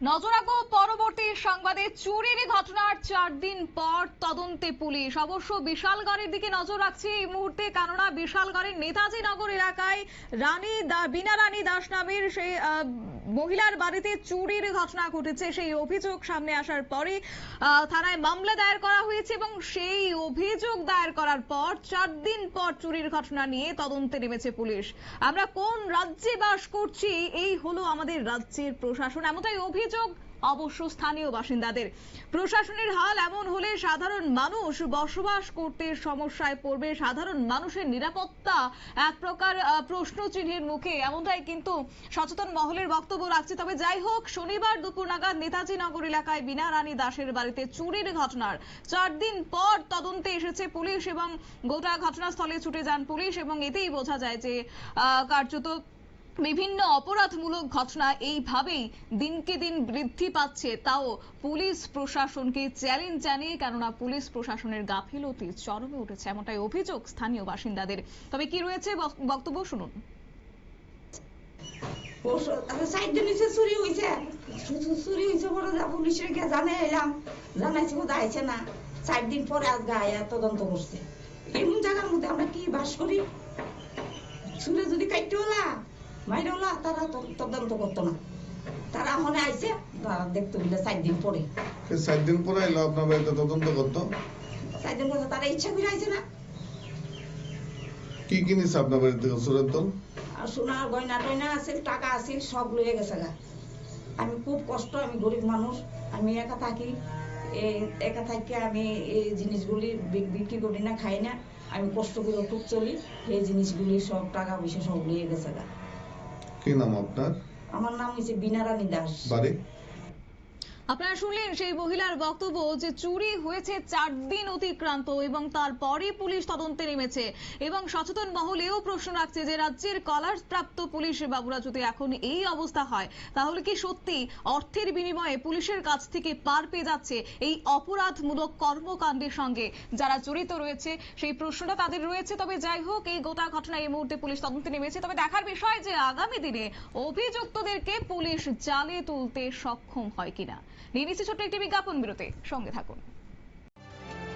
নজর রাখবো পরবর্তী সংবাদে। চুরির ঘটনার 4 দিন পর তদন্তে পুলিশ। অবশ্য বিশালগড়ের দিকে নজর রাখছে এই মুহূর্তে, কেননা বিশালগড়ের নেতাজি নগর এলাকায় বীণা রানী দাস নামের সেই মহিলার বাড়িতে চুরির ঘটনা ঘটেছে। সেই অভিযোগ সামনে আসার পরে থানায় মামলা দায়ের করা হয়েছে এবং সেই অভিযোগ দায়ের করার পর 4 দিন পর চুরির ঘটনা নিয়ে তদন্তে নেমেছে পুলিশ। আমরা কোন রাজ্যে বাস করছি, এই হলো আমাদের রাজ্যের প্রশাসন, এমনটাই অভিযোগ অবশ্য স্থানীয় বাসিন্দাদের। প্রশাসনের হাল এমন হলে সাধারণ মানুষ বসবাস করতে সমস্যায় পড়বে। সাধারণ মানুষের নিরাপত্তা এক প্রকার প্রশ্ন চিহ্নের মুখে, এমনটাই কিন্তু সচেতন মহলের বক্তব্য রাখছে। তবে যাই হোক, শনিবার দুপুর নাগাদ নেতাজি নগর এলাকায় বীণা রানী দাসের বাড়িতে চুরির ঘটনার 4 দিন পর তদন্তে এসেছে পুলিশ এবং গোটা ঘটনাস্থলে ছুটে যান পুলিশ। এবং এতেই বোঝা যায় যে কার্যত বিভিন্ন অপরাধমূলক ঘটনা এইভাবেই দিনকে দিন বৃদ্ধি পাচ্ছে, তাও পুলিশ প্রশাসনকে চ্যালেঞ্জ জানিয়ে, কেননা পুলিশ প্রশাসনের গাফিলতি চরমে উঠেছে, এমনটাই অভিযোগ স্থানীয় বাসিন্দাদের। তবে কি রয়েছে বক্তব্য শুনুন। চুরি হয়েছে বড় পুলিশের জানে এলাম, জানাইছে যাইছে না। 4 দিন পরে আজ গায়ে তদন্ত করছে। এমন জায়গার মধ্যে আমরা কি বাস করি? চুরে যদি কাটতে হলা মাইরা হলা, তারা তদন্ত করতো না। তারা মনে আইছে দেখতে বলে 4 দিন পরে। 4 দিন পরে এলো আপনার বাড়িতে তদন্ত করতো? 4 দিন পরে তারা ইচ্ছা করে আইছে না। কি কিনেছে আপনার বাড়ি থেকে চোরের দল? আর সোনার গয়না টয়না আছে, টাকা আছে, সব লয়ে গেছে গা। আমি খুব কষ্ট, আমি গরিব মানুষ, আমি একা থাকি। একা থাকি আমি এই জিনিসগুলি বিক্রি করি না, খাই না। আমি কষ্ট করে খুব চলি। এই জিনিসগুলি সব টাকা পয়সা সব নিয়ে গেছে গা। কি নাম আপনার? আমার নাম হচ্ছে বীণা রানী দাস। বাড়ি? আপনারা শুনলেন সেই মহিলার বক্তব্য যে চুরি হয়েছে 4 দিন অতিক্রান্ত এবং তারপরে পুলিশ তদন্তে নেমেছে। এবং সচেতন মহলেও প্রশ্ন রাখছে যে রাজ্যের কলার্স প্রাপ্ত পুলিশ বাবুরা যদি এখন এই অবস্থা হয়, তাহলে কি সত্যি অর্থের বিনিময়ে পুলিশের কাছ থেকে পার পেয়ে যাচ্ছে এই অপরাধমূলক কর্মকাণ্ডের সঙ্গে যারা জড়িত রয়েছে? সেই প্রশ্নটা তাদের রয়েছে। তবে যাই হোক, এই গোটা ঘটনা এই মুহূর্তে পুলিশ তদন্তে নেমেছে। তবে দেখার বিষয় যে আগামী দিনে অভিযুক্তদেরকে পুলিশ জালে তুলতে সক্ষম হয় কিনা। নিয়ে নিচ্ছে ছোট্ট একটি বিজ্ঞাপন বিরতি, সঙ্গে থাকুন।